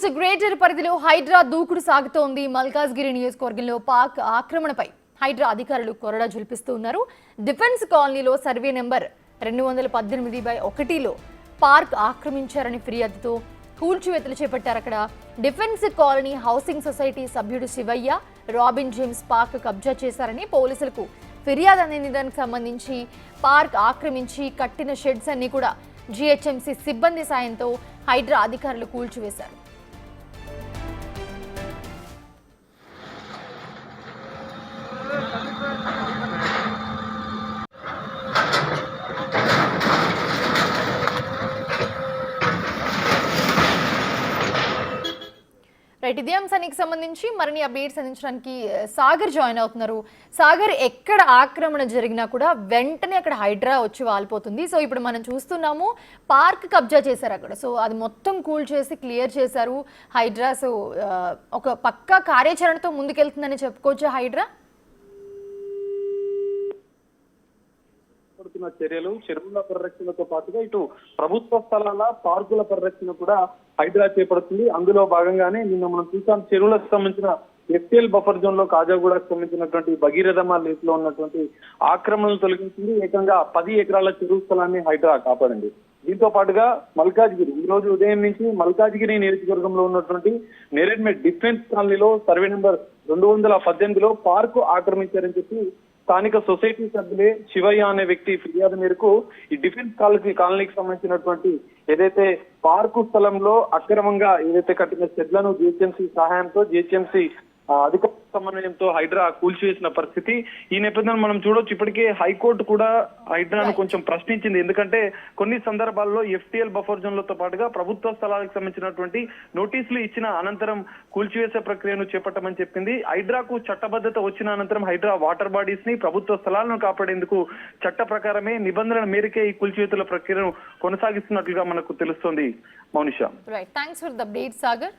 News greater పరిధిలో హైడ్రా దూకుడు సాగుతోంది. మల్కాజ్గిరి నియోజకవర్గంలో పాక్ ఆక్రమణపై హైడ్రా అధికారులు కొరడా జుల్పిస్తూ ఉన్నారు. డిఫెన్స్ కాలనీలో సర్వే నెంబర్ 218/1లో పార్క్ ఆక్రమించారని ఫిర్యాదుతో కూల్చివేతలు చేపట్టారు. అక్కడ డిఫెన్స్ కాలనీ హౌసింగ్ సొసైటీ సభ్యుడు శివయ్య, రాబిన్ జేమ్స్ పార్క్ కబ్జా చేశారని పోలీసులకు ఫిర్యాదు అందిన దానికి సంబంధించి పార్క్ ఆక్రమించి కట్టిన షెడ్స్ అన్ని కూడా జీహెచ్ఎంసీ సిబ్బంది సాయంతో హైడ్రా అధికారులు కూల్చివేశారు. రైట్, ఇదే అంశానికి సంబంధించి మరిన్ని అప్డేట్స్ అందించడానికి సాగర్ జాయిన్ అవుతున్నారు. సాగర్, ఎక్కడ ఆక్రమణ జరిగినా కూడా వెంటనే అక్కడ హైడ్రా వచ్చి వాలిపోతుంది. సో ఇప్పుడు మనం చూస్తున్నాము పార్క్ కబ్జా చేశారు అక్కడ. సో అది మొత్తం కూల్ చేసి క్లియర్ చేశారు హైడ్రా. సో ఒక పక్కా కార్యాచరణతో ముందుకెళ్తుందని చెప్పుకోవచ్చు హైడ్రా. చర్యలు, చెరువుల పరిరక్షణతో పాటుగా ఇటు ప్రభుత్వ స్థలాల పార్కుల పరిరక్షణ కూడా హైడ్రా చేపడుతుంది. అందులో భాగంగానే నిన్న మనం చూసాం చెరువులకు సంబంధించిన ఎఫ్టీఎల్ బఫర్ జోన్ లో కాజాగూడకు సంబంధించినటువంటి భగీరథమ లేక్ లో ఉన్నటువంటి ఆక్రమణలు తొలగించింది. ఏకంగా 10 ఎకరాల చెరువు స్థలాన్ని హైడ్రా కాపాడింది. దీంతో పాటుగా మల్కాజ్గిరి ఈ రోజు ఉదయం నుంచి మల్కాజ్గిరి నియోజకవర్గంలో ఉన్నటువంటి నేరెడ్మెట్ డిఫెన్స్ కాలనీలో సర్వే నెంబర్ 218లో పార్కు ఆక్రమించారని చెప్పి స్థానిక సొసైటీ సభ్యులే శివయ్య అనే వ్యక్తి ఫిర్యాదు మేరకు ఈ డిఫెన్స్ కాలనీకి సంబంధించినటువంటి ఏదైతే పార్కు స్థలంలో అక్రమంగా ఏదైతే కట్టిన షెడ్లను జిహెచ్ఎంసీ సహాయంతో జిహెచ్ఎంసీ అధికార సమన్వయంతో హైడ్రా కూల్చివేసిన పరిస్థితి. ఈ నేపథ్యంలో మనం చూడొచ్చు, ఇప్పటికే హైకోర్టు కూడా హైడ్రాను కొంచెం ప్రశ్నించింది. ఎందుకంటే కొన్ని సందర్భాల్లో ఎఫ్టీఎల్ బఫర్ జోన్లతో పాటుగా ప్రభుత్వ స్థలాలకు సంబంధించినటువంటి నోటీసులు ఇచ్చిన అనంతరం కూల్చివేసే ప్రక్రియను చేపట్టమని చెప్పింది. హైడ్రాకు చట్టబద్ధత వచ్చిన అనంతరం హైడ్రా వాటర్ బాడీస్ ని, ప్రభుత్వ స్థలాలను కాపాడేందుకు చట్ట ప్రకారమే నిబంధనల మేరకే ఈ కూల్చివేతల ప్రక్రియను కొనసాగిస్తున్నట్లుగా మనకు తెలుస్తోంది. Mounisha, right, thanks for the update Sagar.